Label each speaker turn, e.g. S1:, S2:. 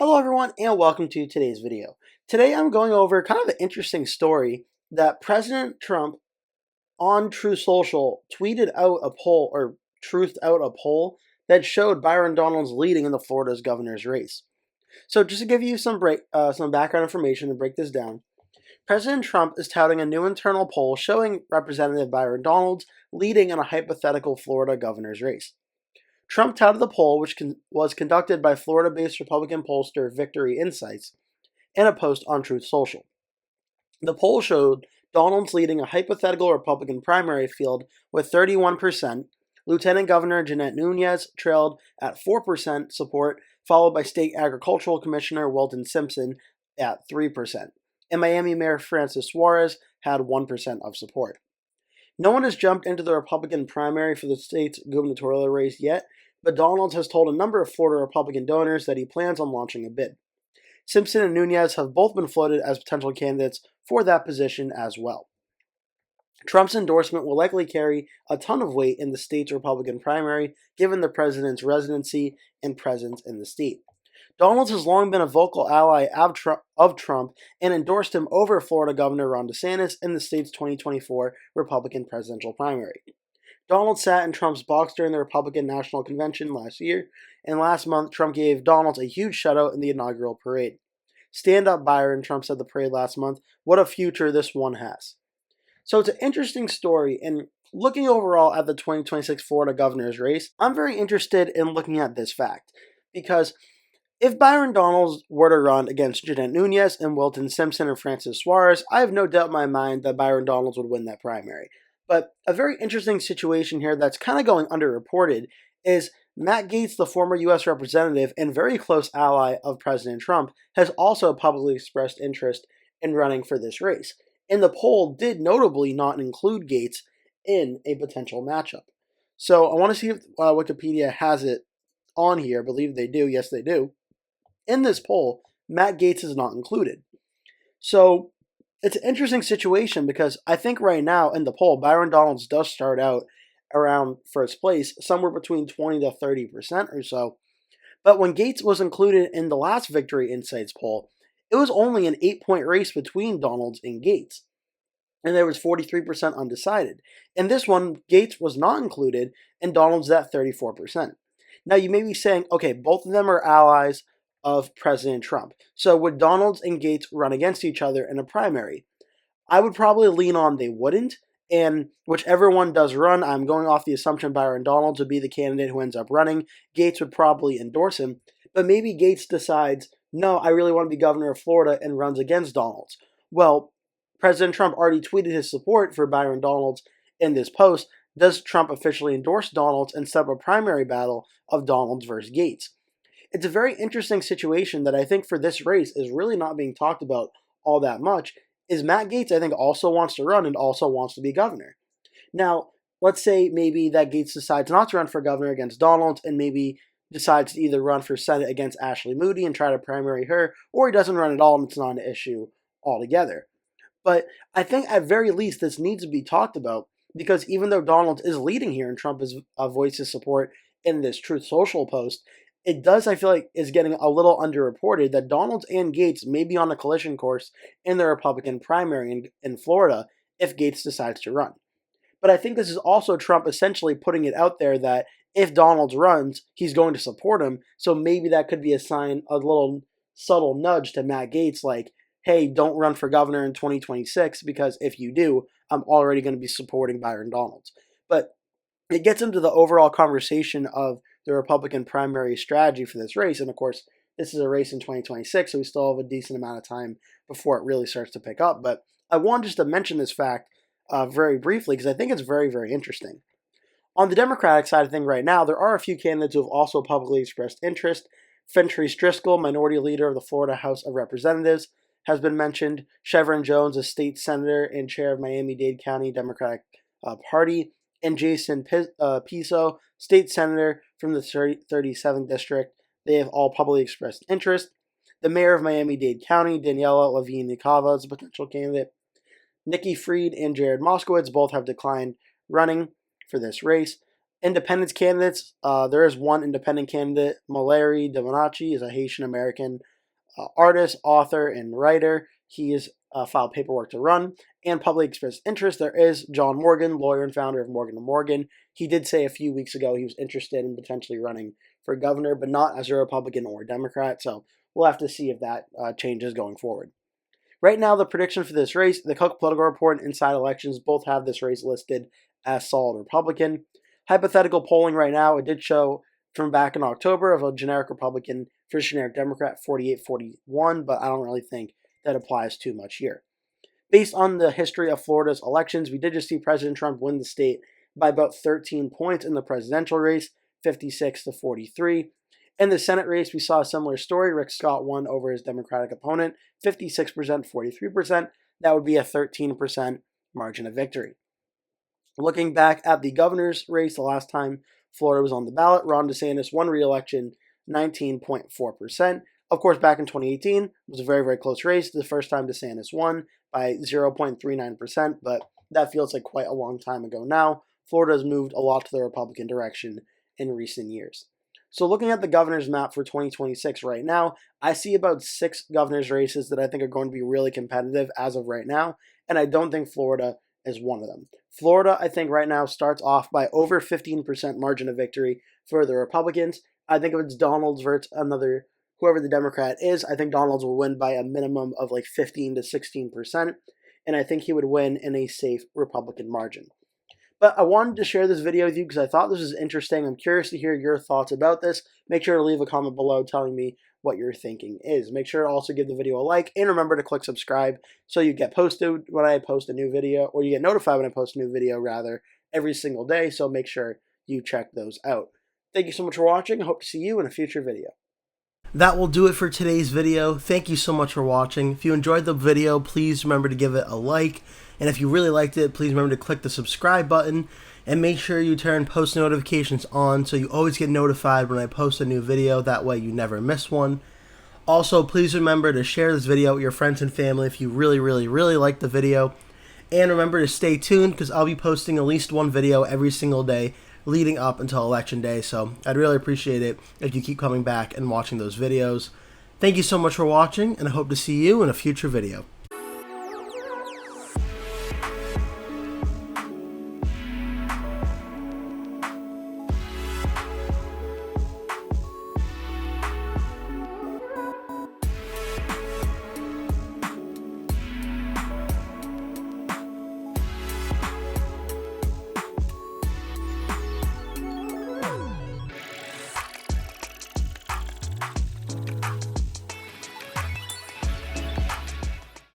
S1: Hello everyone and welcome to today's video. Today I'm going over kind of an interesting story that President Trump on Truth Social tweeted out a poll or truthed out a poll that showed Byron Donalds leading in the Florida's governor's race. So just to give you some background information to break this down, President Trump is touting a new internal poll showing Representative Byron Donalds leading in a hypothetical Florida governor's race. Trump touted the poll, which was conducted by Florida-based Republican pollster Victory Insights, in a post on Truth Social. The poll showed Donalds leading a hypothetical Republican primary field with 31%. Lieutenant Governor Jeanette Nunez trailed at 4% support, followed by State Agricultural Commissioner Wilton Simpson at 3%. And Miami Mayor Francis Suarez had 1% of support. No one has jumped into the Republican primary for the state's gubernatorial race yet, but Donalds has told a number of Florida Republican donors that he plans on launching a bid. Simpson and Nunez have both been floated as potential candidates for that position as well. Trump's endorsement will likely carry a ton of weight in the state's Republican primary, given the president's residency and presence in the state. Donalds has long been a vocal ally of Trump and endorsed him over Florida Governor Ron DeSantis in the state's 2024 Republican presidential primary. Donalds sat in Trump's box during the Republican National Convention last year, and last month Trump gave Donalds a huge shutout in the inaugural parade. "Stand up, Byron," Trump said at the parade last month. "What a future this one has." So it's an interesting story, and looking overall at the 2026 Florida governor's race, I'm very interested in looking at this fact, because if Byron Donalds were to run against Jeanette Nunez and Wilton Simpson and Francis Suarez, I have no doubt in my mind that Byron Donalds would win that primary. But a very interesting situation here that's kind of going underreported is Matt Gaetz, the former U.S. representative and very close ally of President Trump, has also publicly expressed interest in running for this race. And the poll did notably not include Gaetz in a potential matchup. So I want to see if Wikipedia has it on here. I believe they do. Yes, they do. In this poll, Matt Gaetz is not included. So it's an interesting situation because I think right now in the poll, Byron Donalds does start out around first place, somewhere between 20 to 30% or so. But when Gaetz was included in the last Victory Insights poll, it was only an 8-point race between Donalds and Gaetz. And there was 43% undecided. In this one, Gaetz was not included and Donalds at 34%. Now you may be saying, okay, both of them are allies of President Trump. So would Donalds and Gaetz run against each other in a primary? I would probably lean on they wouldn't, and whichever one does run, I'm going off the assumption Byron Donalds would be the candidate who ends up running. Gaetz would probably endorse him, but maybe Gaetz decides, no, I really want to be governor of Florida and runs against Donalds. Well, President Trump already tweeted his support for Byron Donalds in this post. Does Trump officially endorse Donalds and set up a primary battle of Donalds versus Gaetz? It's a very interesting situation that I think for this race is really not being talked about all that much. Is Matt Gaetz, I think, also wants to run and also wants to be governor. Now, let's say maybe that Gaetz decides not to run for governor against Donalds and maybe decides to either run for Senate against Ashley Moody and try to primary her, or he doesn't run at all and it's not an issue altogether. But I think at very least this needs to be talked about because even though Donalds is leading here and Trump has voiced his support in this Truth Social post, it does, I feel like, is getting a little underreported that Donalds and Gaetz may be on a collision course in the Republican primary in Florida if Gaetz decides to run. But I think this is also Trump essentially putting it out there that if Donalds runs, he's going to support him. So maybe that could be a sign, a little subtle nudge to Matt Gaetz like, hey, don't run for governor in 2026 because if you do, I'm already going to be supporting Byron Donalds. But it gets into the overall conversation of the Republican primary strategy for this race. And of course, this is a race in 2026, so we still have a decent amount of time before it really starts to pick up. But I want just to mention this fact very briefly because I think it's very, very interesting. On the Democratic side of things right now, there are a few candidates who have also publicly expressed interest. Fentrice Driscoll, minority leader of the Florida House of Representatives, has been mentioned. Chevron Jones, a state senator and chair of Miami-Dade County Democratic Party, and Jason Piso, state senator from the 37th district. They have all publicly expressed interest. The mayor of Miami-Dade County, Daniela Levine Nicava, is a potential candidate. Nikki Fried and Jared Moskowitz both have declined running for this race. Independence candidates, there is one independent candidate, Mallory Dominacci, is a Haitian American artist, author, and writer. He has filed paperwork to run and publicly expressed interest. There is John Morgan, lawyer and founder of Morgan & Morgan. He did say a few weeks ago he was interested in potentially running for governor, but not as a Republican or Democrat. So we'll have to see if that changes going forward. Right now, the prediction for this race, the Cook Political Report and Inside Elections both have this race listed as solid Republican. Hypothetical polling right now, it did show from back in October of a generic Republican versus generic Democrat 48-41, but I don't really think that applies too much here. Based on the history of Florida's elections, we did just see President Trump win the state by about 13 points in the presidential race, 56-43. In the Senate race, we saw a similar story. Rick Scott won over his Democratic opponent, 56%, 43%. That would be a 13% margin of victory. Looking back at the governor's race, the last time Florida was on the ballot, Ron DeSantis won re-election 19.4%. Of course, back in 2018, it was a very, very close race. The first time DeSantis won by 0.39%, but that feels like quite a long time ago now. Florida has moved a lot to the Republican direction in recent years. So looking at the governor's map for 2026 right now, I see about 6 governor's races that I think are going to be really competitive as of right now, and I don't think Florida is one of them. Florida, I think right now starts off by over 15% margin of victory for the Republicans. I think if it's Donalds versus whoever the Democrat is, I think Donalds will win by a minimum of like 15 to 16%, and I think he would win in a safe Republican margin. But I wanted to share this video with you because I thought this was interesting. I'm curious to hear your thoughts about this. Make sure to leave a comment below telling me what your thinking is. Make sure to also give the video a like, and remember to click subscribe so you get posted when I post a new video, or you get notified when I post a new video, rather, every single day. So make sure you check those out. Thank you so much for watching. I hope to see you in a future video. That will do it for today's video. Thank you so much for watching. If you enjoyed the video, please remember to give it a like. And if you really liked it, please remember to click the subscribe button. And make sure you turn post notifications on so you always get notified when I post a new video. That way you never miss one. Also, please remember to share this video with your friends and family if you really like the video. And remember to stay tuned because I'll be posting at least one video every single day leading up until Election Day. So I'd really appreciate it if you keep coming back and watching those videos. Thank you so much for watching, and I hope to see you in a future video.